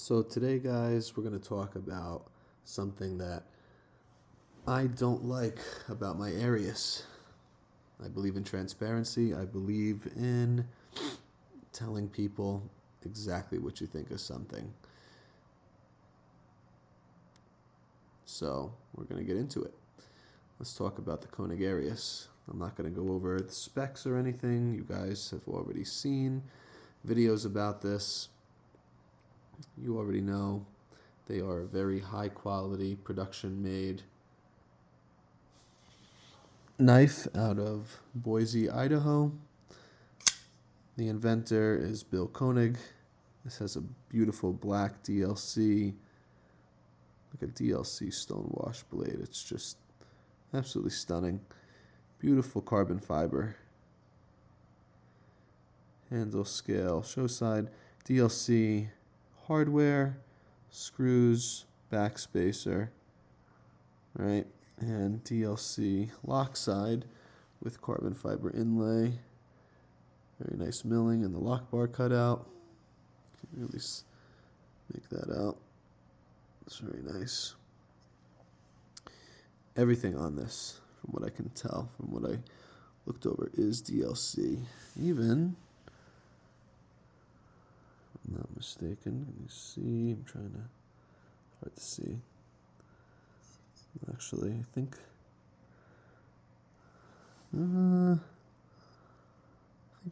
So today, guys, we're going to talk about something that I don't like about my Arius. I believe in transparency. I believe in telling people exactly what you think of something. So we're going to get into it. Let's talk about the Koenig Arius. I'm not going to go over the specs or anything. You guys have already seen videos about this. You already know they are a very high quality production made knife out of Boise, Idaho. The inventor is Bill Koenig. This has a beautiful black DLC, like a DLC stonewash blade. It's just absolutely stunning. Beautiful carbon fiber. Handle, scale, show side, DLC hardware, screws, backspacer, right? And DLC lock side with carbon fiber inlay. Very nice milling and the lock bar cut out. You can really make that out. It's very nice. Everything on this, from what I can tell, from what I looked over, is DLC. Even, if I'm not mistaken, let me see. I'm trying to, hard to see. Actually, I think,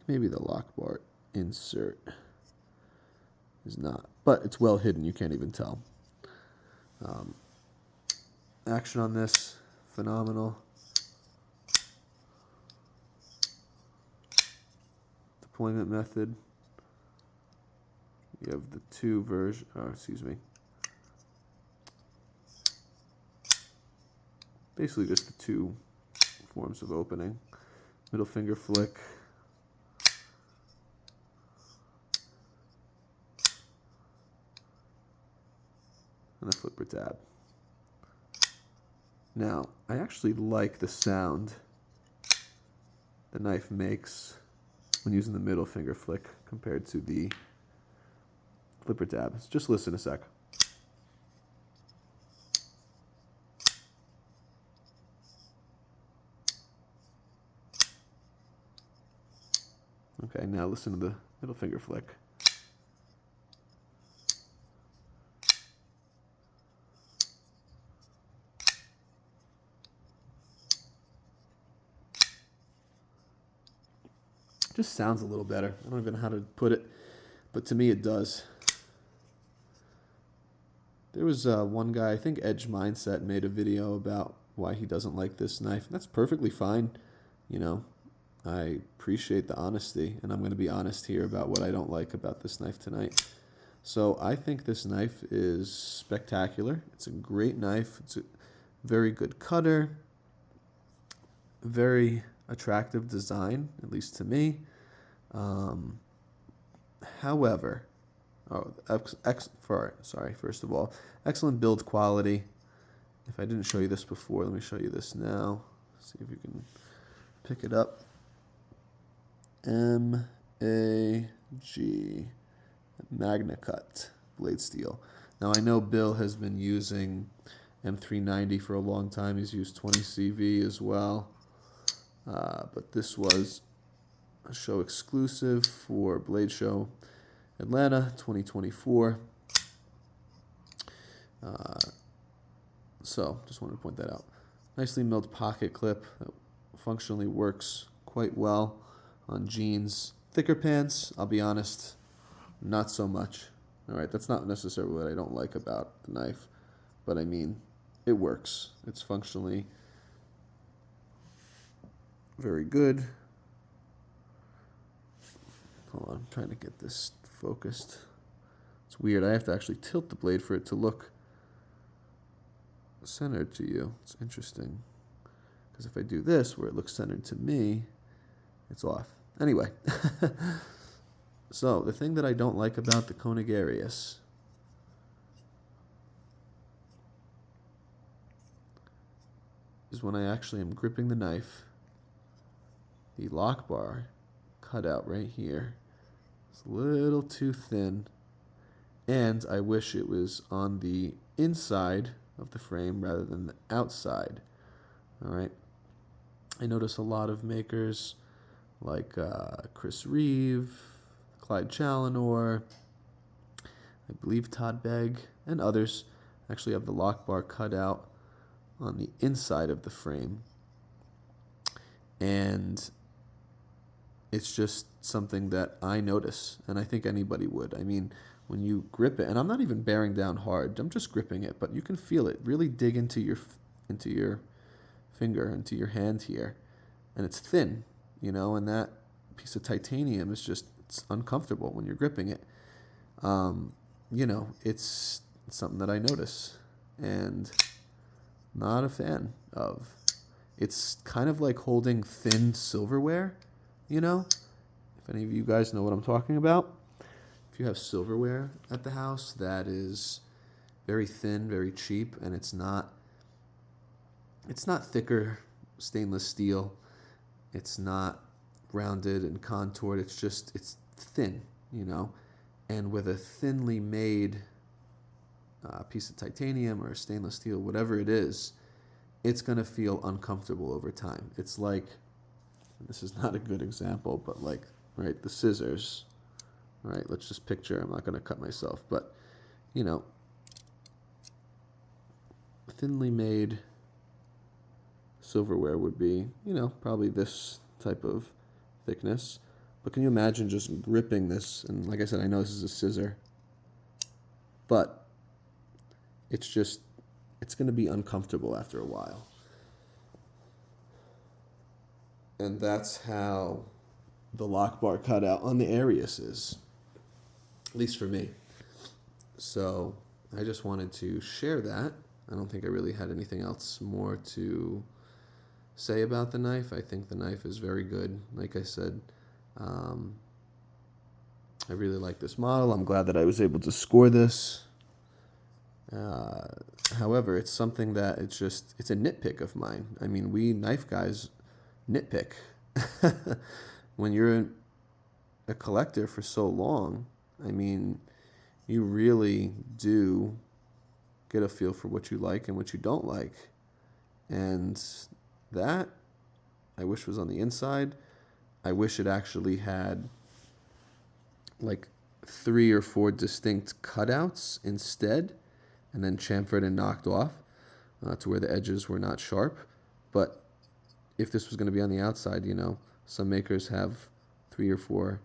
maybe the lock bar insert is not, but it's well hidden. You can't even tell. Action on this, phenomenal. Deployment method. You have the two version, basically just the two forms of opening. Middle finger flick. And a flipper tab. Now, I actually like the sound the knife makes when using the middle finger flick compared to the flipper tab. Just listen a sec. Okay, now listen to the middle finger flick. Just sounds a little better. I don't even know how to put it, but to me it does. There was one guy, I think Edge Mindset, made a video about why he doesn't like this knife. And that's perfectly fine. You know, I appreciate the honesty, and I'm going to be honest here about what I don't like about this knife tonight. So I think this knife is spectacular. It's a great knife. It's a very good cutter. Very attractive design, at least to me. However, first of all, excellent build quality. If I didn't show you this before, let me show you this now. See if you can pick it up. MAG Magna Cut blade steel. Now I know Bill has been using M390 for a long time. He's used 20 CV as well. But this was a show exclusive for Blade Show Atlanta 2024. So just wanted to point that out. Nicely milled pocket clip that functionally works quite well on jeans. Thicker pants, I'll be honest, not so much. All right, that's not necessarily what I don't like about the knife, but I mean, it works. It's functionally very good. Hold on, I'm trying to get this focused. It's weird. I have to actually tilt the blade for it to look centered to you. It's interesting. Because if I do this, where it looks centered to me, it's off. Anyway. So, the thing that I don't like about the Koenig Arius is when I actually am gripping the knife, the lock bar cut out right here. It's a little too thin, And I wish it was on the inside of the frame rather than the outside. All right. I notice a lot of makers like Chris Reeve, Clyde Challenor, I believe Todd Begg, and others actually have the lock bar cut out on the inside of the frame. And it's just something that I notice, and I think anybody would. I mean, when you grip it, and I'm not even bearing down hard, I'm just gripping it, but you can feel it really dig into your finger, into your hand here, and it's thin, and that piece of titanium is just, it's uncomfortable when you're gripping it. It's something that I notice and not a fan of. It's kind of like holding thin silverware, If any of you guys know what I'm talking about. If you have silverware at the house that is very thin, very cheap, and it's not thicker stainless steel. It's not rounded and contoured. It's thin, And with a thinly made piece of titanium or stainless steel, whatever it is, it's going to feel uncomfortable over time. It's like, this is not a good example, but like, right, the scissors, right? Let's just picture, I'm not going to cut myself, but, thinly made silverware would be, probably this type of thickness. But can you imagine just gripping this? And like I said, I know this is a scissor, but it's going to be uncomfortable after a while. And that's how the lock bar cutout on the Arius is, at least for me. So I just wanted to share that. I don't think I really had anything else more to say about the knife. I think the knife is very good. Like I said, I really like this model. I'm glad that I was able to score this. However, it's something that it's a nitpick of mine. I mean, we knife guys nitpick. When you're a collector for so long, I mean, you really do get a feel for what you like and what you don't like. And that, I wish was on the inside. I wish it actually had like 3 or 4 distinct cutouts instead, and then chamfered and knocked off to where the edges were not sharp. But if this was going to be on the outside, some makers have 3 or 4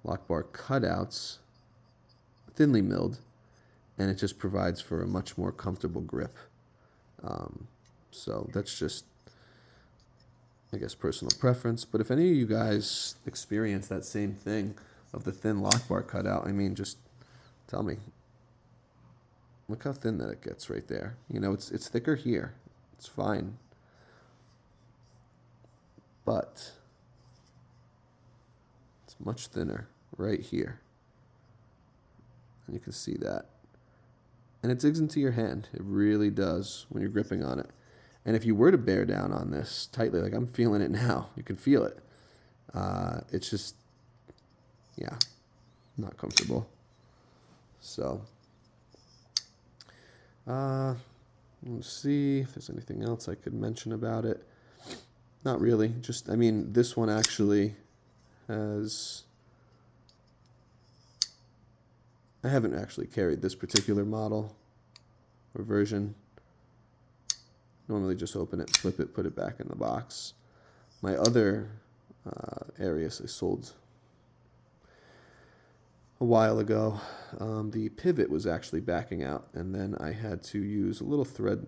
lock bar cutouts, thinly milled, and it just provides for a much more comfortable grip. So that's just, I guess, personal preference. But if any of you guys experience that same thing of the thin lock bar cutout, I mean, just tell me. Look how thin that it gets right there. It's thicker here. It's fine. But it's much thinner right here. And you can see that. And it digs into your hand. It really does when you're gripping on it. And if you were to bear down on this tightly, like I'm feeling it now, you can feel it. It's just, not comfortable. So, let's see if there's anything else I could mention about it. Not really. Just, I mean, this one actually has, I haven't actually carried this particular model or version. Normally just open it, flip it, put it back in the box. My other Arius I sold a while ago. The pivot was actually backing out, and then I had to use a little thread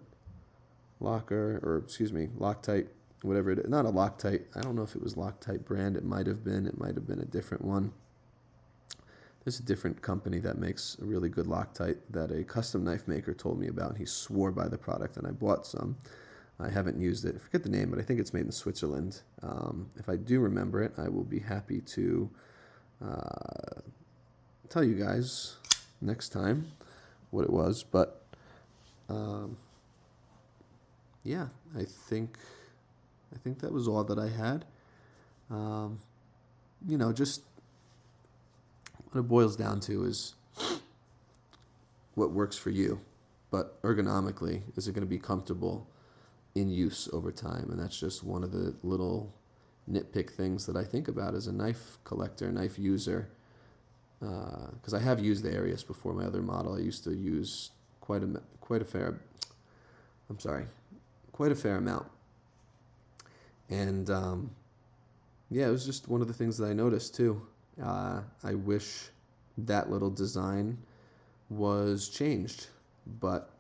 locker, or excuse me, Loctite, whatever it is. Not a Loctite. I don't know if it was Loctite brand. It might have been. It might have been a different one. There's a different company that makes a really good Loctite that a custom knife maker told me about, and he swore by the product, and I bought some. I haven't used it. I forget the name, but I think it's made in Switzerland. If I do remember it, I will be happy to tell you guys next time what it was. But yeah, I think that was all that I had. Just what it boils down to is what works for you, but ergonomically, is it going to be comfortable in use over time? And that's just one of the little nitpick things that I think about as a knife collector, knife user. Because I have used the Arius before. My other model, I used to use quite a fair amount. And yeah, it was just one of the things that I noticed too. I wish that little design was changed, but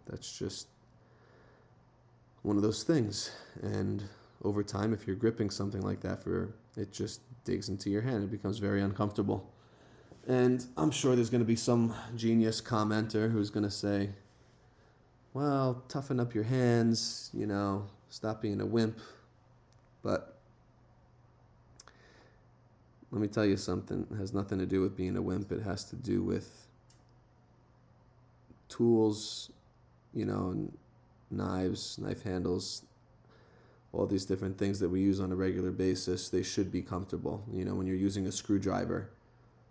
that's just one of those things. And over time, if you're gripping something like that, it just digs into your hand. It becomes very uncomfortable. And I'm sure there's going to be some genius commenter who's going to say, well, toughen up your hands, stop being a wimp. But let me tell you something. It has nothing to do with being a wimp. It has to do with tools, and knives, knife handles, all these different things that we use on a regular basis. They should be comfortable. When you're using a screwdriver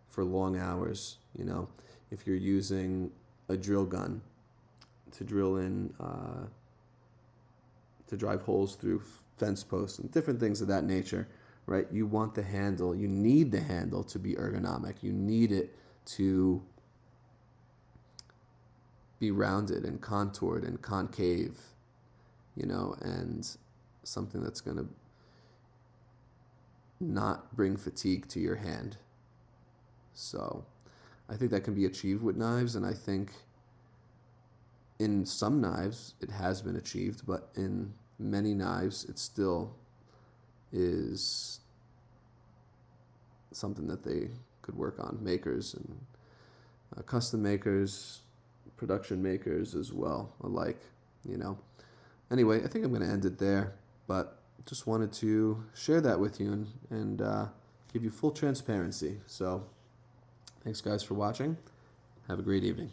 for long hours, if you're using a drill gun to drill in, to drive holes through fence posts and different things of that nature, right? You want the handle, you need the handle to be ergonomic. You need it to be rounded and contoured and concave, and something that's going to not bring fatigue to your hand. So I think that can be achieved with knives, and I think in some knives it has been achieved, but in many knives it still is something that they could work on, makers and custom makers, production makers as well, alike. Anyway, I think I'm going to end it there, but just wanted to share that with you and give you full transparency. So thanks guys for watching. Have a great evening.